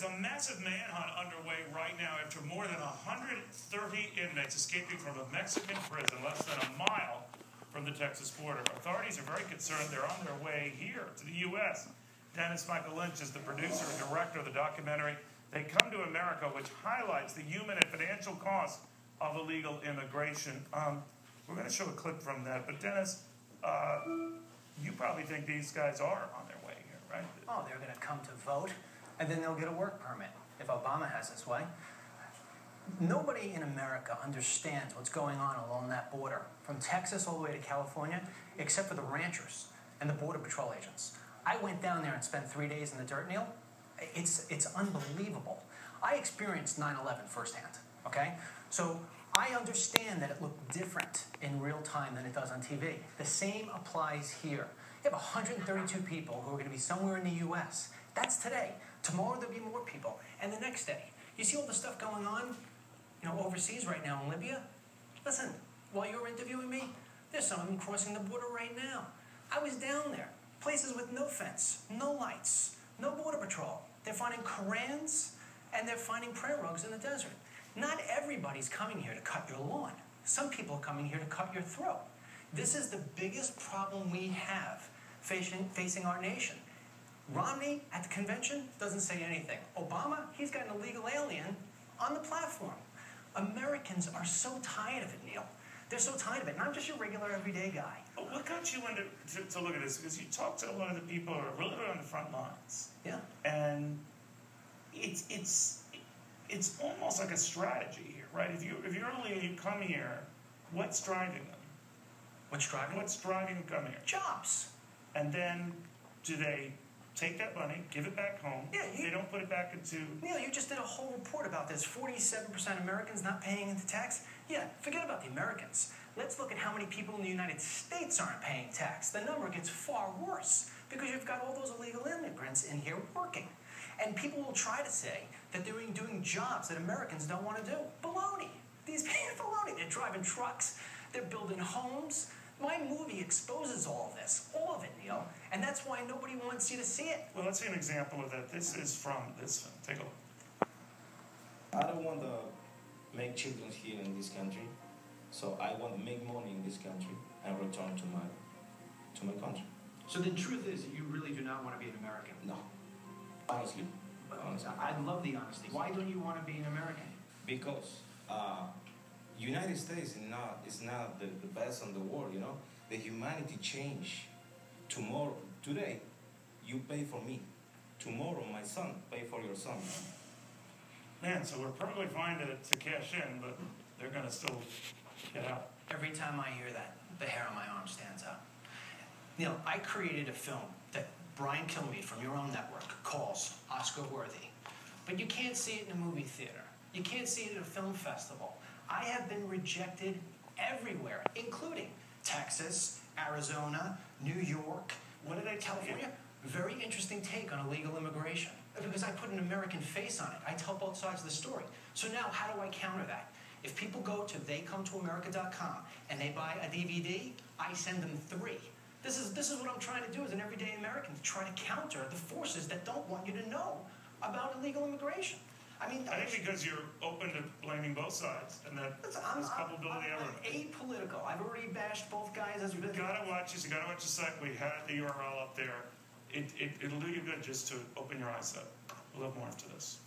there's a massive manhunt underway right now after more than 130 inmates escaping from a Mexican prison less than a mile from the Texas border. Authorities are very concerned they're on their way here to the U.S. Dennis Michael Lynch is the producer and director of the documentary They Come to America, which highlights the human and financial costs of illegal immigration. We're going to show a clip from that. But Dennis, you probably think these guys are on their way here, right? Oh, they're going to come to vote, and then they'll get a work permit if Obama has his way. Nobody in America understands what's going on along that border, from Texas all the way to California, except for the ranchers and the Border Patrol agents. I went down there and spent 3 days in the dirt, Neil. It's unbelievable. I experienced 9/11 firsthand, okay? So I understand that it looked different in real time than it does on TV. The same applies here. You have 132 people who are going to be somewhere in the U.S. That's today. Tomorrow there'll be more people. And the next day. You see all the stuff going on, overseas right now in Libya? Listen, while you're interviewing me, there's some of them crossing the border right now. I was down there. Places with no fence, no lights, no border patrol. They're finding Korans and they're finding prayer rugs in the desert. Not everybody's coming here to cut your lawn. Some people are coming here to cut your throat. This is the biggest problem we have facing our nation. Romney at the convention doesn't say anything. Obama, he's got an illegal alien on the platform. Americans are so tired of it, Neil. They're so tired of it. And I'm just your regular everyday guy. But what got you into to look at this? Because you talk to a lot of the people who are really on the front lines. Yeah. And it's almost like a strategy here, right? If you're only you come here, what's driving them? What's driving? What's driving them to come here? Jobs. And then do they take that money, give it back home? Yeah, they don't put it back into... Neil, you just did a whole report about this. 47% Americans not paying into tax. Yeah, forget about the Americans. Let's look at how many people in the United States aren't paying tax. The number gets far worse because you've got all those illegal immigrants in here working. And people will try to say that they're doing jobs that Americans don't want to do. Baloney. These people, baloney. They're driving trucks. They're building homes. My movie exposes all of this, all of it, Neil, and that's why nobody wants you to see it. Well, let's see an example of that. This is from this film. Take a look. I don't want to make children here in this country, so I want to make money in this country and return to my country. So the truth is that you really do not want to be an American? No, honestly. I'd love the honesty. Why don't you want to be an American? Because United States is not the best in the world, The humanity change. Tomorrow, today, you pay for me. Tomorrow, my son pay for your son. Man, so we're perfectly fine to cash in, but they're going to still get out. Every time I hear that, the hair on my arm stands up. Neil, I created a film that Brian Kilmeade from your own network calls Oscar-worthy. But you can't see it in a movie theater. You can't see it at a film festival. I have been rejected everywhere, including Texas, Arizona, New York, California. Very interesting take on illegal immigration. Because I put an American face on it. I tell both sides of the story. So now, how do I counter that? If people go to theycometoamerica.com and they buy a DVD, I send them 3. This is what I'm trying to do as an everyday American, to try to counter the forces that don't want you to know about illegal immigration. I think because you're open to blaming both sides, and that this culpability element. I'm apolitical. I've already bashed both guys as we've been. You gotta watch this. You gotta watch the site. We had the URL up there. It'll do you good just to open your eyes up. We'll have more after this.